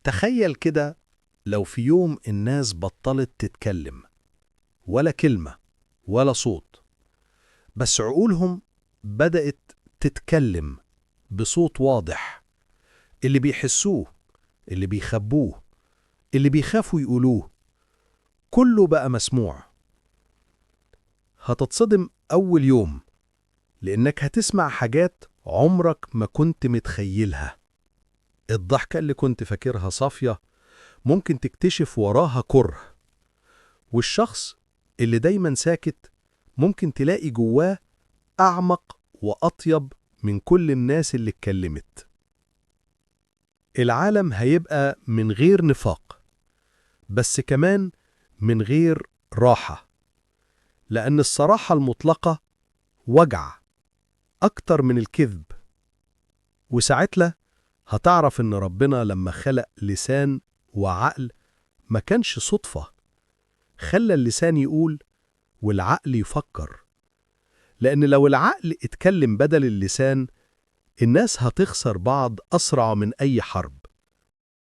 تخيل كده لو في يوم الناس بطلت تتكلم، ولا كلمة ولا صوت، بس عقولهم بدأت تتكلم بصوت واضح. اللي بيحسوه، اللي بيخبوه، اللي بيخافوا يقولوه، كله بقى مسموع. هتتصدم أول يوم، لأنك هتسمع حاجات عمرك ما كنت متخيلها. الضحكة اللي كنت فاكرها صافية ممكن تكتشف وراها كره، والشخص اللي دايما ساكت ممكن تلاقي جواه أعمق وأطيب من كل الناس اللي اتكلمت. العالم هيبقى من غير نفاق، بس كمان من غير راحة، لأن الصراحة المطلقة وجع أكتر من الكذب. وساعتها هتعرف إن ربنا لما خلق لسان وعقل ما كانش صدفة، خلى اللسان يقول والعقل يفكر. لأن لو العقل اتكلم بدل اللسان، الناس هتخسر بعض أسرع من أي حرب.